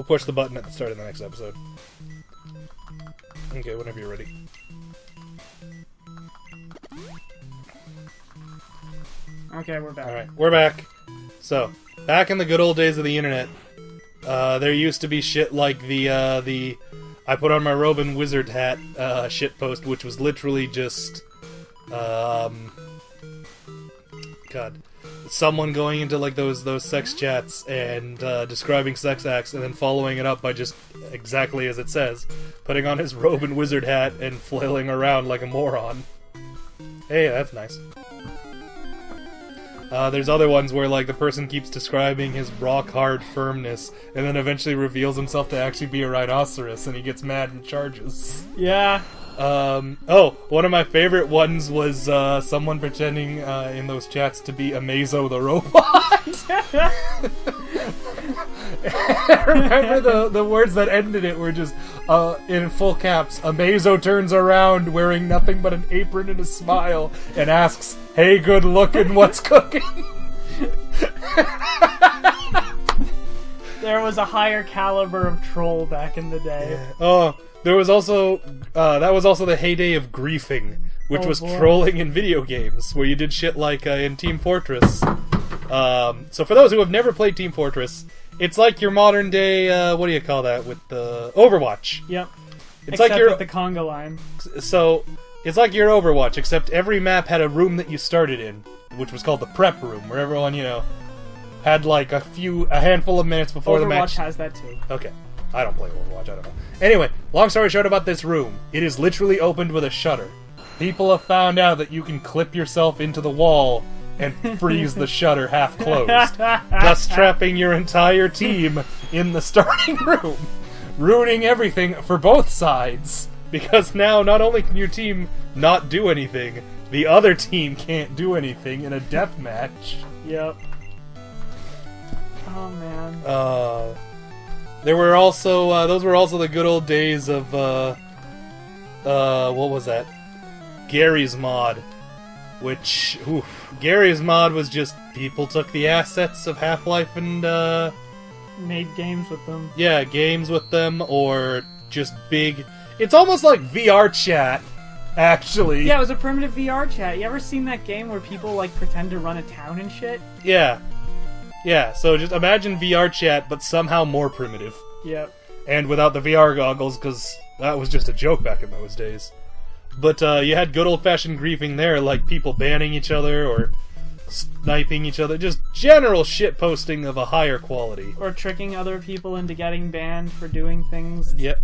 push the button at the start of the next episode. Okay, whenever you're ready. Okay, we're back. Alright, we're back. So, back in the good old days of the internet, there used to be shit like the I put on my robe and wizard hat shitpost, which was literally just God, someone going into like those sex chats and describing sex acts, and then following it up by just exactly as it says, putting on his robe and wizard hat and flailing around like a moron. Hey, that's nice. There's other ones where, like, the person keeps describing his rock-hard firmness, and then eventually reveals himself to actually be a rhinoceros, and he gets mad and charges. Yeah. One of my favorite ones was, someone pretending, in those chats to be Amazo the robot. Remember the words that ended it were just, in full caps, Amazo turns around wearing nothing but an apron and a smile, and asks, "Hey, good looking, what's cooking?" There was a higher caliber of troll back in the day. Yeah. Oh, there was also, that was also the heyday of griefing, which was trolling in video games, where you did shit like, in Team Fortress. So for those who have never played Team Fortress, it's like your modern day, what do you call that, with the Overwatch. Yep. It's Except like your, with the conga line. So, it's like your Overwatch, except every map had a room that you started in, which was called the prep room, where everyone, you know, had like a handful of minutes before the match. Overwatch has that too. Okay. I don't play Overwatch, I don't know. Anyway, long story short about this room. It is literally opened with a shutter. People have found out that you can clip yourself into the wall and freeze the shutter half closed, thus trapping your entire team in the starting room, ruining everything for both sides. Because now, not only can your team not do anything, the other team can't do anything in a death match. Yep. Oh man. There were also those were also the good old days of what was that? Gary's Mod, which Gary's Mod was just people took the assets of Half-Life and made games with them. Yeah, games with them, or just big. It's almost like VR chat, actually. Yeah, it was a primitive VR chat. You ever seen that game where people like pretend to run a town and shit? Yeah. Yeah, so just imagine VR chat, but somehow more primitive. Yep. And without the VR goggles, because that was just a joke back in those days. But you had good old-fashioned griefing there, like people banning each other, or sniping each other. Just general shitposting of a higher quality. Or tricking other people into getting banned for doing things. Yep.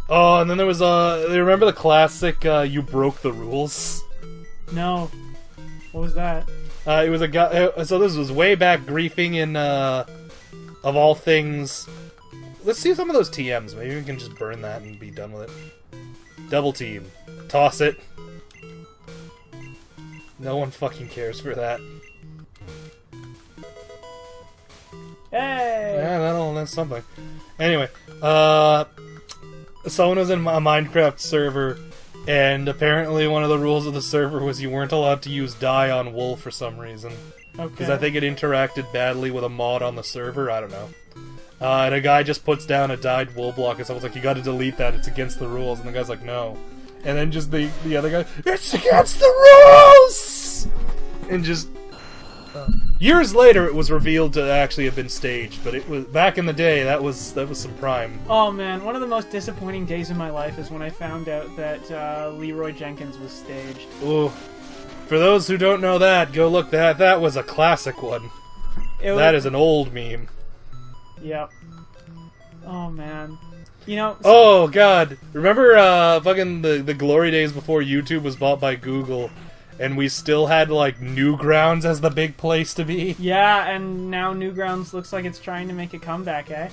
Oh, and then there was, remember the classic, you broke the rules? No. What was that? It was a guy. So this was way back griefing in, of all things. Let's see some of those TMs. Maybe we can just burn that and be done with it. Double team. Toss it. No one fucking cares for that. Hey! Yeah, that's something. Anyway, someone was in a Minecraft server, and apparently one of the rules of the server was you weren't allowed to use dye on wool for some reason. Okay. Because I think it interacted badly with a mod on the server, I don't know. And a guy just puts down a dyed wool block, and someone's like, you gotta delete that, it's against the rules, and the guy's like, no. And then just the other guy, it's against the rules! And just... years later, it was revealed to actually have been staged, but it was back in the day. That was some prime. Oh man, one of the most disappointing days of my life is when I found out that Leroy Jenkins was staged. Ooh, for those who don't know that, go look. That was a classic one. That is an old meme. Yep. Oh man, you know. Oh god, remember fucking the glory days before YouTube was bought by Google? And we still had, like, Newgrounds as the big place to be. Yeah, and now Newgrounds looks like it's trying to make a comeback, eh?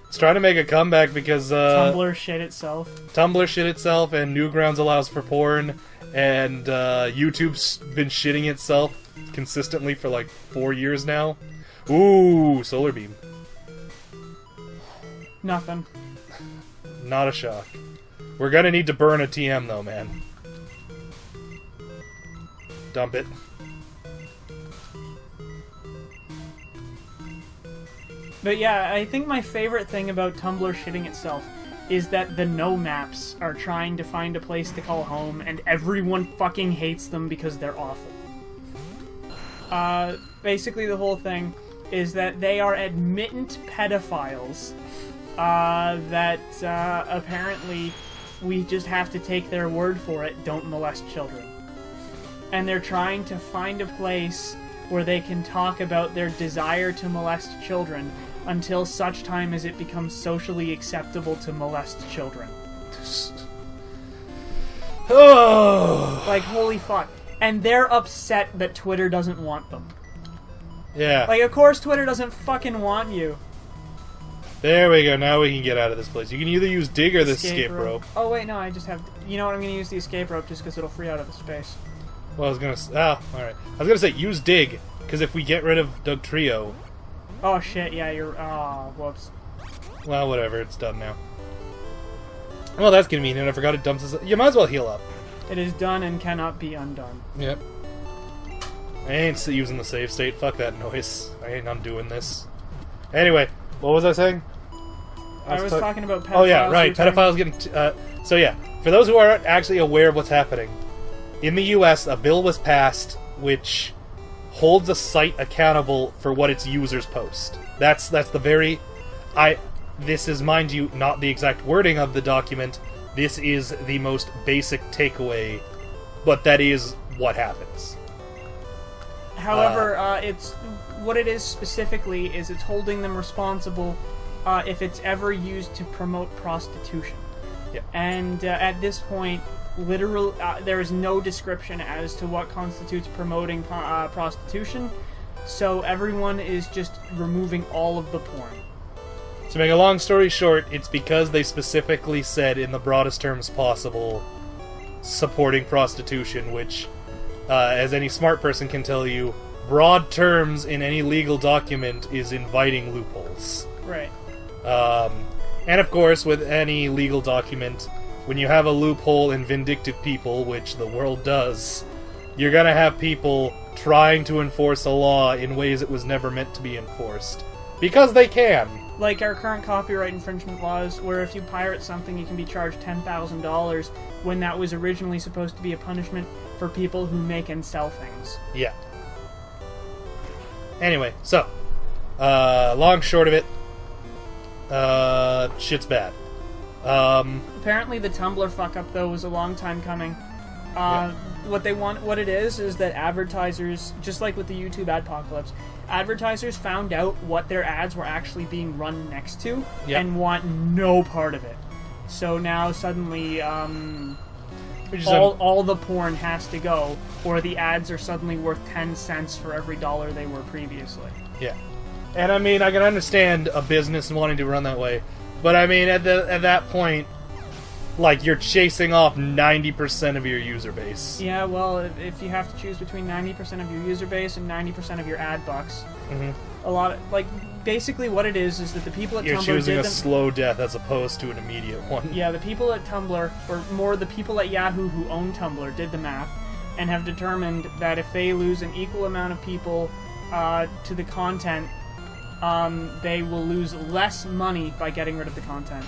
It's trying to make a comeback because, Tumblr shit itself. Tumblr shit itself, and Newgrounds allows for porn, and, YouTube's been shitting itself consistently for, like, 4 years now. Ooh, Solar Beam. Nothing. Not a shock. We're gonna need to burn a TM, though, man. Dump it. But yeah, I think my favorite thing about Tumblr shitting itself is that the no-maps are trying to find a place to call home, and everyone fucking hates them because they're awful. Basically the whole thing is that they are admittent pedophiles that apparently we just have to take their word for it, don't molest children. And they're trying to find a place where they can talk about their desire to molest children until such time as it becomes socially acceptable to molest children. Oh. Like, holy fuck. And they're upset that Twitter doesn't want them. Yeah. Like, of course Twitter doesn't fucking want you. There we go. Now we can get out of this place. You can either use dig or the escape rope. Oh, wait, no, I just have... You know what, I'm going to use the escape rope just because it'll free out of the space. Well, I was gonna... Oh, alright. I was gonna say, use dig, because if we get rid of Doug Trio... Oh, shit, yeah, you're... Oh, whoops. Well, whatever, it's done now. Well, that's convenient. I forgot it dumps us... You might as well heal up. It is done and cannot be undone. Yep. I ain't using the save state. Fuck that noise. I ain't undoing this. Anyway, what was I saying? I was talking about pedophiles. Oh, yeah, right. Pedophiles getting... so, yeah. For those who aren't actually aware of what's happening, in the U.S., a bill was passed which holds a site accountable for what its users post. That's the very... This is, mind you, not the exact wording of the document. This is the most basic takeaway, but that is what happens. However, it's what it is specifically is it's holding them responsible if it's ever used to promote prostitution. Yeah. And at this point, literally, there is no description as to what constitutes promoting prostitution, so everyone is just removing all of the porn. To make a long story short, it's because they specifically said in the broadest terms possible supporting prostitution, which, as any smart person can tell you, broad terms in any legal document is inviting loopholes. Right. And of course, with any legal document, when you have a loophole in vindictive people, which the world does, you're gonna have people trying to enforce a law in ways it was never meant to be enforced. Because they can. Like our current copyright infringement laws, where if you pirate something, you can be charged $10,000, when that was originally supposed to be a punishment for people who make and sell things. Yeah. Anyway, so, long short of it, shit's bad. Apparently the Tumblr fuck-up, though, was a long time coming. Yeah. What it is that advertisers, just like with the YouTube adpocalypse, advertisers found out what their ads were actually being run next to, and want no part of it. So now suddenly, all the porn has to go, or the ads are suddenly worth 10 cents for every dollar they were previously. Yeah. And I mean, I can understand a business wanting to run that way, but I mean, at that point, like, you're chasing off 90% of your user base. Yeah, well, if you have to choose between 90% of your user base and 90% of your ad bucks, a lot of, like, basically what it is that the people at You're Tumblr choosing did a slow death as opposed to an immediate one. Yeah, the people at Tumblr, or more the people at Yahoo who own Tumblr, did the math and have determined that if they lose an equal amount of people to the content, they will lose less money by getting rid of the content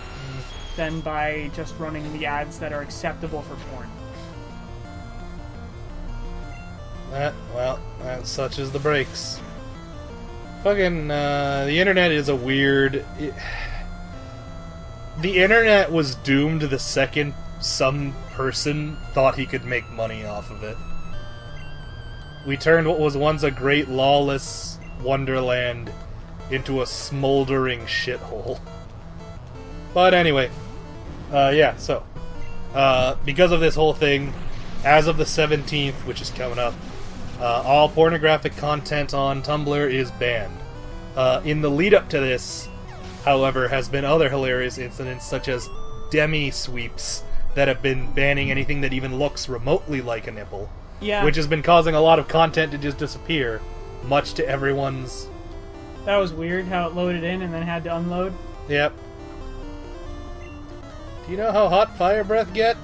than by just running the ads that are acceptable for porn. Such is the breaks. Fucking, the internet is a weird... The internet was doomed the second some person thought he could make money off of it. We turned what was once a great lawless wonderland into a smoldering shithole. But anyway, so, because of this whole thing, as of the 17th, which is coming up, all pornographic content on Tumblr is banned. In the lead-up to this, however, has been other hilarious incidents, such as demi-sweeps that have been banning anything that even looks remotely like a nipple. Yeah. Which has been causing a lot of content to just disappear, much to everyone's... That was weird, how it loaded in and then had to unload. Yep. Do you know how hot fire breath get?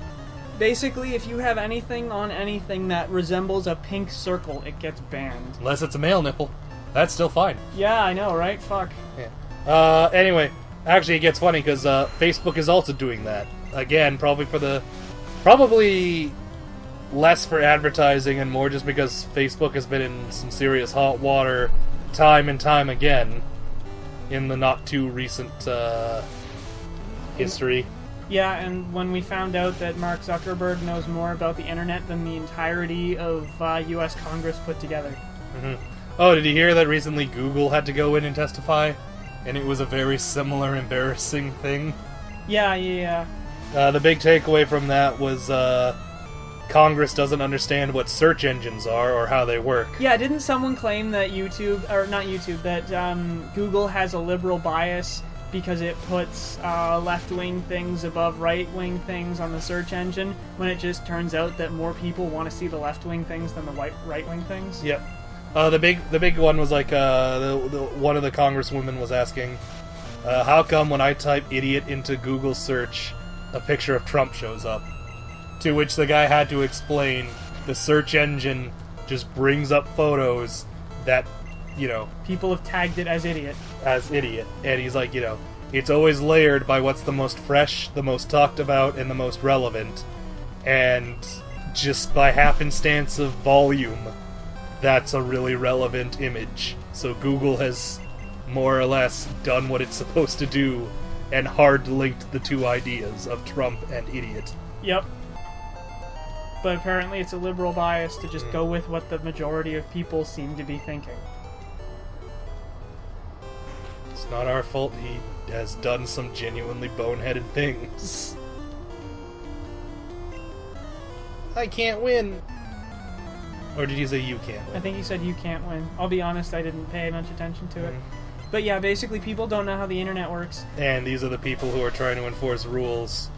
Basically, if you have anything on anything that resembles a pink circle, it gets banned. Unless it's a male nipple. That's still fine. Yeah, I know, right? Fuck. Yeah. Anyway, actually, it gets funny because Facebook is also doing that again. Probably less for advertising and more just because Facebook has been in some serious hot water time and time again in the not too recent history. Yeah, and when we found out that Mark Zuckerberg knows more about the internet than the entirety of U.S. Congress put together. Mm-hmm. Oh, did you hear that recently Google had to go in and testify? And it was a very similar embarrassing thing? Yeah. The big takeaway from that was Congress doesn't understand what search engines are or how they work. Yeah, didn't someone claim that that Google has a liberal bias because it puts left-wing things above right-wing things on the search engine, when it just turns out that more people want to see the left-wing things than the right-wing things? Yep. The big one was like one of the congresswomen was asking, how come when I type idiot into Google search, a picture of Trump shows up? To which the guy had to explain the search engine just brings up photos that, people have tagged it as idiot. And he's like, it's always layered by what's the most fresh, the most talked about, and the most relevant. And just by happenstance of volume, that's a really relevant image. So Google has more or less done what it's supposed to do and hard linked the two ideas of Trump and idiot. Yep. But apparently it's a liberal bias to just go with what the majority of people seem to be thinking. It's not our fault he has done some genuinely boneheaded things. I can't win. Or did he say you can't win? I think he said you can't win. I'll be honest, I didn't pay much attention to it. But yeah, basically people don't know how the internet works. And these are the people who are trying to enforce rules.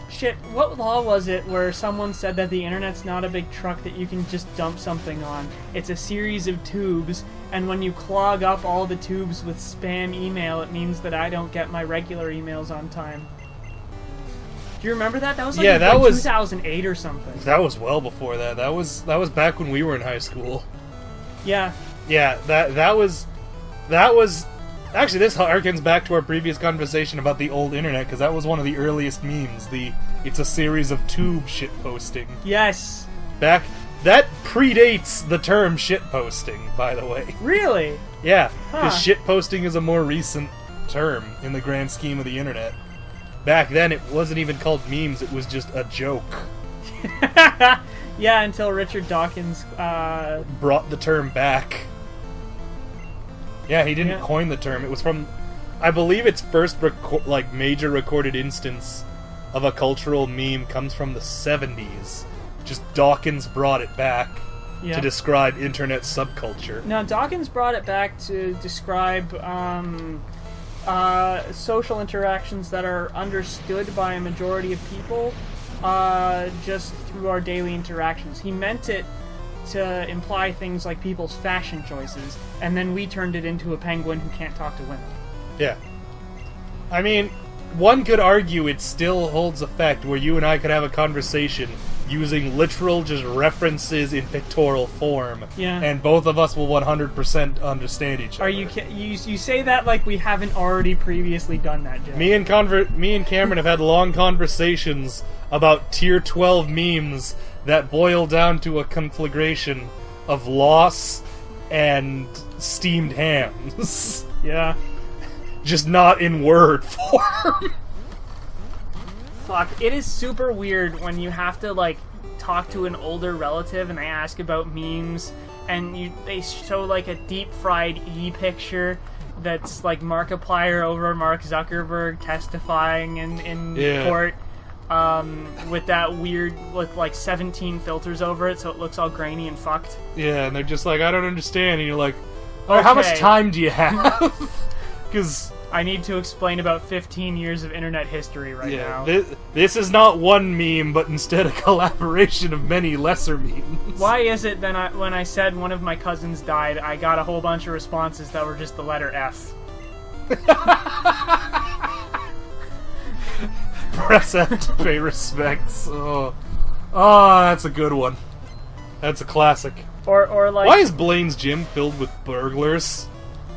Shit, what law was it where someone said that the internet's not a big truck that you can just dump something on? It's a series of tubes, and when you clog up all the tubes with spam email, it means that I don't get my regular emails on time. Do you remember that? That was like, that was 2008 or something. That was well before that. That was back when we were in high school. Yeah. Yeah, that was actually, this harkens back to our previous conversation about the old internet, because that was one of the earliest memes. It's a series of tube shitposting. Yes. That predates the term shitposting, by the way. Really? Yeah, because shitposting is a more recent term in the grand scheme of the internet. Back then, it wasn't even called memes, it was just a joke. Yeah, until Richard Dawkins brought the term back. Yeah, he didn't coin the term. It was from, I believe its first major recorded instance of a cultural meme comes from the 70s. Just Dawkins brought it back to describe internet subculture. Now, Dawkins brought it back to describe social interactions that are understood by a majority of people just through our daily interactions. He meant it to imply things like people's fashion choices, and then we turned it into a penguin who can't talk to women. Yeah. I mean, one could argue it still holds effect where you and I could have a conversation using literal just references in pictorial form, and both of us will 100% understand each other. You say that like we haven't already previously done that, Jeff. Me and Cameron have had long conversations about tier 12 memes that boil down to a conflagration of loss and steamed hams. Yeah. Just not in word form. Fuck, it is super weird when you have to, like, talk to an older relative and they ask about memes, and they show, like, a deep-fried E-picture that's, like, Markiplier over Mark Zuckerberg testifying in court. With that weird, with like 17 filters over it, so it looks all grainy and fucked. Yeah, and they're just like, I don't understand. And you're like, oh, how much time do you have? Because I need to explain about 15 years of internet history now. This is not one meme, but instead a collaboration of many lesser memes. Why is it that when I said one of my cousins died, I got a whole bunch of responses that were just the letter F? Press F to pay respects. Oh, that's a good one. That's a classic. Or why is Blaine's gym filled with burglars?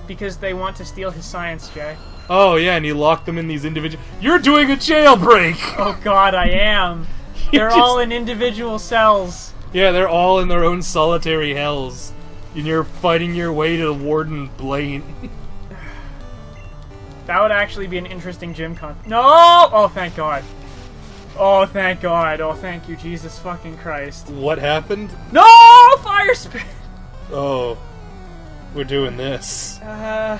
Because they want to steal his science, Jay. Oh yeah, and you lock them in these individual. You're doing a jailbreak. Oh god, I am. They're all in individual cells. Yeah, they're all in their own solitary hells, and you're fighting your way to Warden Blaine. That would actually be an interesting gym con. No! Oh, thank God. Oh, thank God. Oh, thank you, Jesus fucking Christ. What happened? No! Fire spin! Oh, we're doing this. I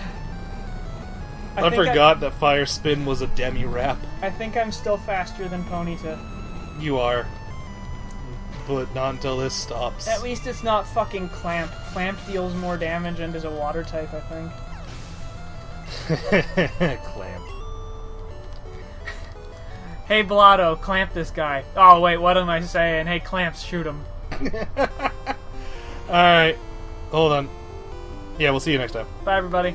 forgot that Fire Spin was a demi-rap. I think I'm still faster than Ponyta. You are. But not until this stops. At least it's not fucking Clamp. Clamp deals more damage and is a water type, I think. Clamp. Hey, Blotto, clamp this guy. Oh, wait, what am I saying? Hey, Clamps, shoot him. Alright. Hold on. Yeah, we'll see you next time. Bye, everybody.